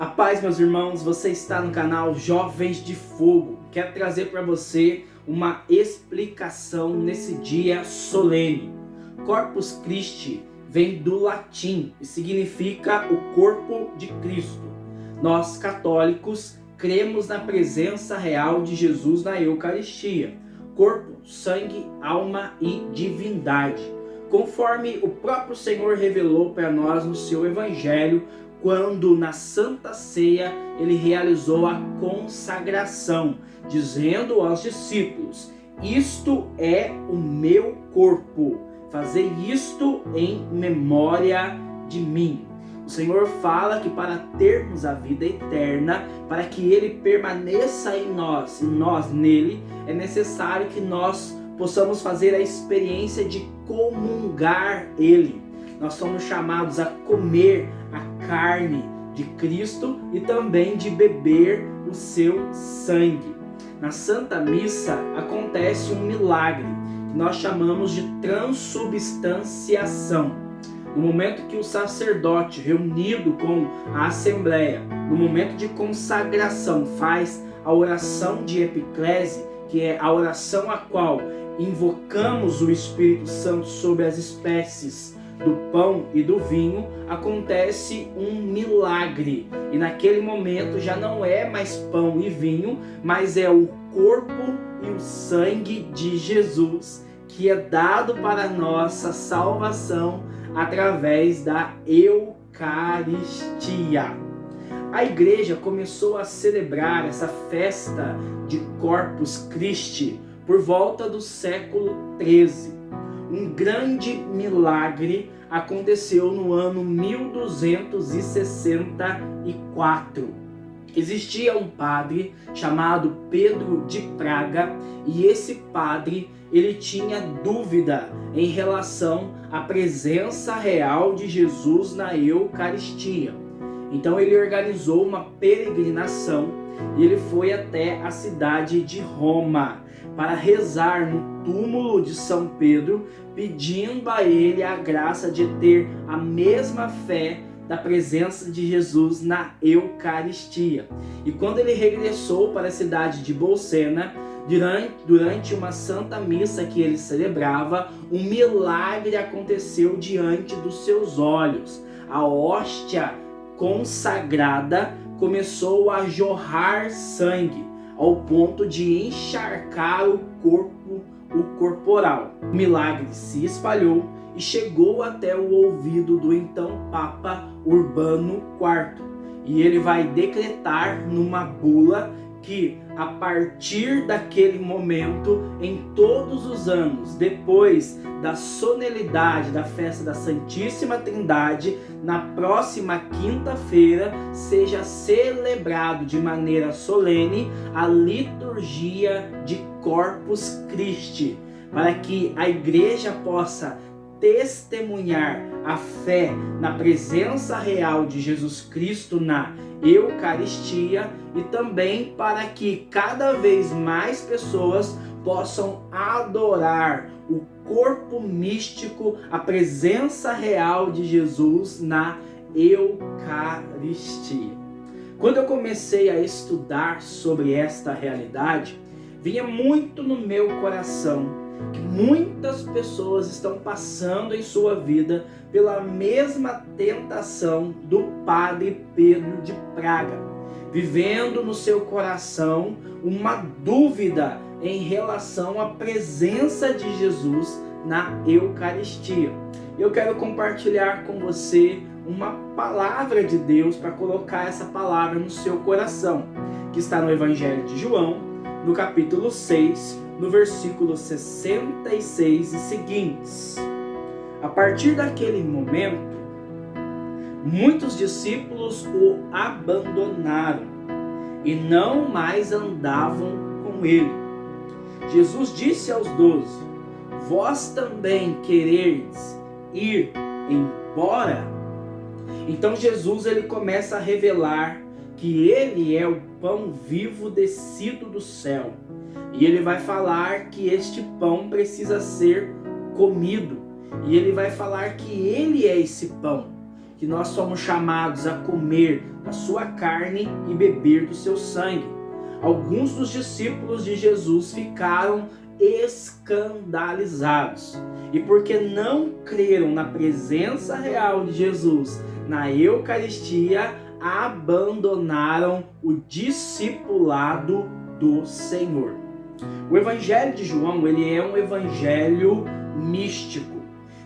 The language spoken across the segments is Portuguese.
A paz, meus irmãos, você está no canal Jovens de Fogo. Quero trazer para você uma explicação nesse dia solene. Corpus Christi vem do latim e significa o corpo de Cristo. Nós, católicos, cremos na presença real de Jesus na Eucaristia, corpo, sangue, alma e divindade, conforme o próprio Senhor revelou para nós no seu Evangelho, quando na Santa Ceia ele realizou a consagração, dizendo aos discípulos: isto é o meu corpo, fazei isto em memória de mim. O Senhor fala que para termos a vida eterna, para que ele permaneça em nós e nós nele, é necessário que nós possamos fazer a experiência de comungar ele. Nós somos chamados a comer a carne de Cristo e também de beber o seu sangue. Na Santa Missa acontece um milagre que nós chamamos de transubstanciação. No momento que o sacerdote, reunido com a Assembleia, no momento de consagração, faz a oração de epiclese, que é a oração a qual invocamos o Espírito Santo sobre as espécies do pão e do vinho, acontece um milagre. E naquele momento já não é mais pão e vinho, mas é o corpo e o sangue de Jesus, que é dado para nossa salvação através da Eucaristia. A igreja começou a celebrar essa festa de Corpus Christi por volta do século XIII. Um grande milagre aconteceu no ano 1264. Existia um padre chamado Pedro de Praga, e esse padre ele tinha dúvida em relação à presença real de Jesus na Eucaristia. Então ele organizou uma peregrinação e ele foi até a cidade de Roma para rezar no túmulo de São Pedro, pedindo a ele a graça de ter a mesma fé da presença de Jesus na Eucaristia. E quando ele regressou para a cidade de Bolsena, durante uma santa missa que ele celebrava, um milagre aconteceu diante dos seus olhos. A hóstia consagrada começou a jorrar sangue, ao ponto de encharcar o corporal. O milagre se espalhou e chegou até o ouvido do então Papa Urbano IV. E ele vai decretar numa bula que, a partir daquele momento, em todos os anos, depois da solenidade da festa da Santíssima Trindade, na próxima quinta-feira, seja celebrado de maneira solene a liturgia de Corpus Christi, para que a igreja possa testemunhar a fé na presença real de Jesus Cristo na Eucaristia, e também para que cada vez mais pessoas possam adorar o corpo místico, a presença real de Jesus na Eucaristia. Quando eu comecei a estudar sobre esta realidade, vinha muito no meu coração que muitas pessoas estão passando em sua vida pela mesma tentação do Padre Pedro de Praga, vivendo no seu coração uma dúvida em relação à presença de Jesus na Eucaristia. Eu quero compartilhar com você uma palavra de Deus para colocar essa palavra no seu coração, que está no Evangelho de João, no capítulo 6, no versículo 66 e seguintes. A partir daquele momento, muitos discípulos o abandonaram e não mais andavam com ele. Jesus disse aos 12: vós também quereis ir embora? Então Jesus ele começa a revelar que ele é o pão vivo descido do céu. E ele vai falar que este pão precisa ser comido. E ele vai falar que ele é esse pão, que nós somos chamados a comer da sua carne e beber do seu sangue. Alguns dos discípulos de Jesus ficaram escandalizados. E porque não creram na presença real de Jesus na Eucaristia, abandonaram o discipulado do Senhor. O Evangelho de João, ele é um evangelho místico.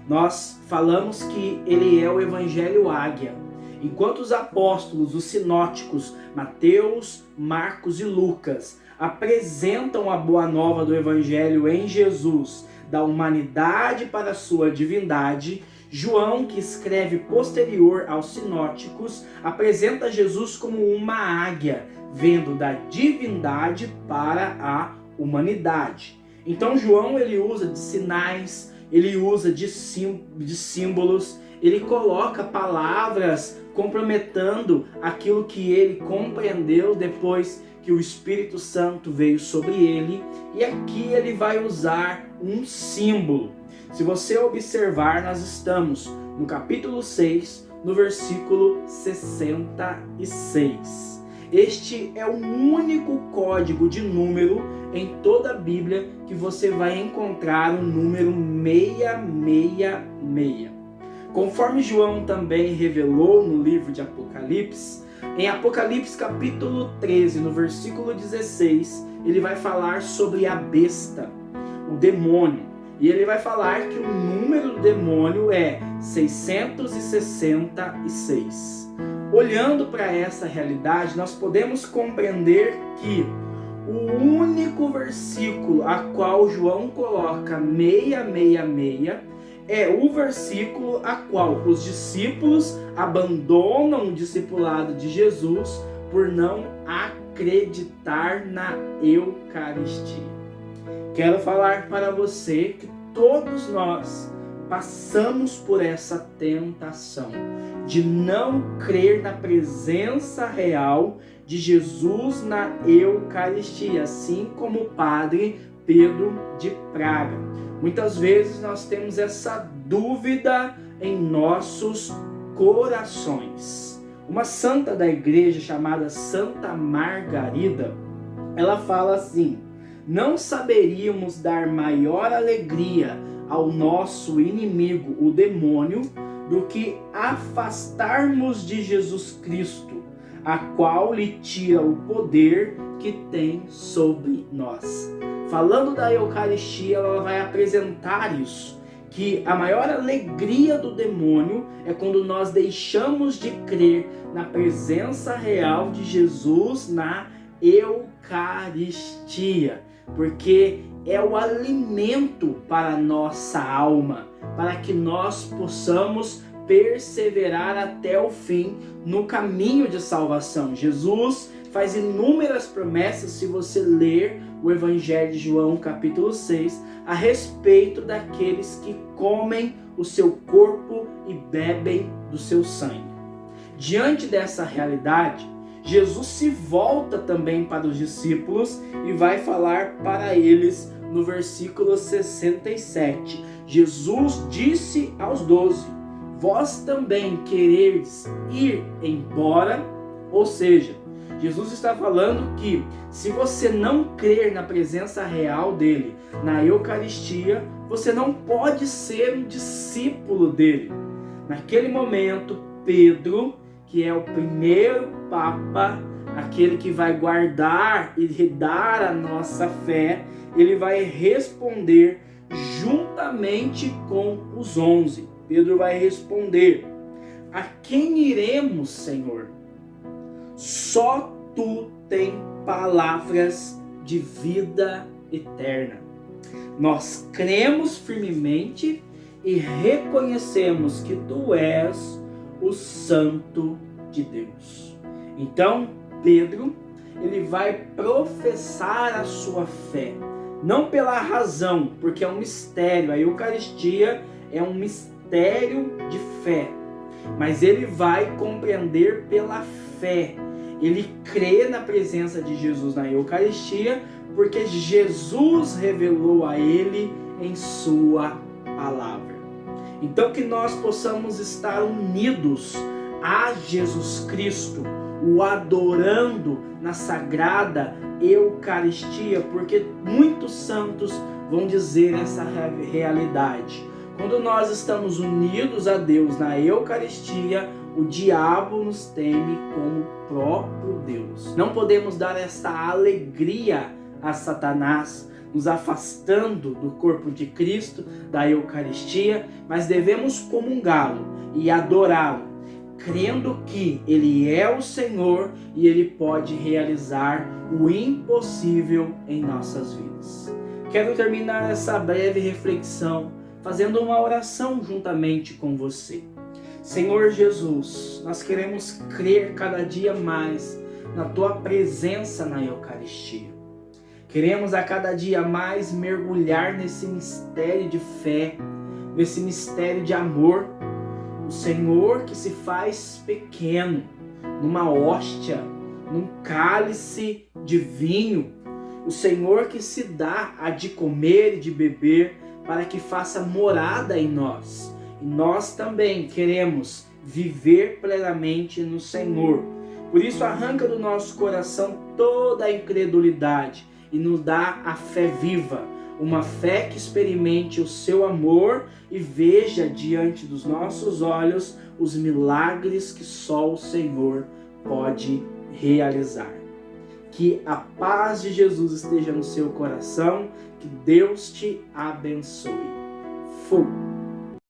Nós falamos que ele é o Evangelho Águia. Enquanto os apóstolos, os sinóticos, Mateus, Marcos e Lucas, apresentam a boa nova do Evangelho em Jesus, da humanidade para a sua divindade, João, que escreve posterior aos sinóticos, apresenta Jesus como uma águia, vendo da divindade para a humanidade. Então João, ele usa de sinais, ele usa de símbolos, ele coloca palavras comprometendo aquilo que ele compreendeu depois que o Espírito Santo veio sobre ele, e aqui ele vai usar um símbolo. Se você observar, nós estamos no capítulo 6, no versículo 66. Este é o único código de número em toda a Bíblia que você vai encontrar o número 666. Conforme João também revelou no livro de Apocalipse, em Apocalipse capítulo 13, no versículo 16, ele vai falar sobre a besta, o demônio. E ele vai falar que o número do demônio é 666. Olhando para essa realidade, nós podemos compreender que o único versículo a qual João coloca 666 é o versículo a qual os discípulos abandonam o discipulado de Jesus por não acreditar na Eucaristia. Quero falar para você que todos nós passamos por essa tentação de não crer na presença real de Jesus na Eucaristia, assim como o padre Pedro de Praga. Muitas vezes nós temos essa dúvida em nossos corações. Uma santa da igreja chamada Santa Margarida, ela fala assim: não saberíamos dar maior alegria ao nosso inimigo, o demônio, do que afastarmos de Jesus Cristo, a qual lhe tira o poder que tem sobre nós. Falando da Eucaristia, ela vai apresentar isso, que a maior alegria do demônio é quando nós deixamos de crer na presença real de Jesus na Eucaristia, porque é o alimento para a nossa alma, para que nós possamos perseverar até o fim no caminho de salvação. Jesus faz inúmeras promessas, se você ler o Evangelho de João, capítulo 6, a respeito daqueles que comem o seu corpo e bebem do seu sangue. Diante dessa realidade, Jesus se volta também para os discípulos e vai falar para eles no versículo 67. Jesus disse aos 12: vós também quereis ir embora? Ou seja, Jesus está falando que se você não crer na presença real dele, na Eucaristia, você não pode ser um discípulo dele. Naquele momento, Pedro, que é o primeiro Papa, aquele que vai guardar e dar a nossa fé, ele vai responder juntamente com os 11. Pedro vai responder: a quem iremos, Senhor? Só tu tens palavras de vida eterna. Nós cremos firmemente e reconhecemos que tu és o Santo de Deus. Então, Pedro, ele vai professar a sua fé, não pela razão, porque é um mistério, a Eucaristia é um mistério de fé, mas ele vai compreender pela fé. Ele crê na presença de Jesus na Eucaristia, porque Jesus revelou a ele em sua palavra. Então que nós possamos estar unidos a Jesus Cristo, o adorando na sagrada Eucaristia, porque muitos santos vão dizer essa realidade. Quando nós estamos unidos a Deus na Eucaristia, o diabo nos teme como o próprio Deus. Não podemos dar esta alegria a Satanás, nos afastando do corpo de Cristo, da Eucaristia, mas devemos comungá-lo e adorá-lo, crendo que Ele é o Senhor e Ele pode realizar o impossível em nossas vidas. Quero terminar essa breve reflexão fazendo uma oração juntamente com você. Senhor Jesus, nós queremos crer cada dia mais na Tua presença na Eucaristia. Queremos a cada dia mais mergulhar nesse mistério de fé, nesse mistério de amor. O Senhor que se faz pequeno, numa hóstia, num cálice de vinho. O Senhor que se dá a de comer e de beber para que faça morada em nós. E nós também queremos viver plenamente no Senhor. Por isso arranca do nosso coração toda a incredulidade e nos dá a fé viva, uma fé que experimente o seu amor e veja diante dos nossos olhos os milagres que só o Senhor pode realizar. Que a paz de Jesus esteja no seu coração, que Deus te abençoe. Fogo.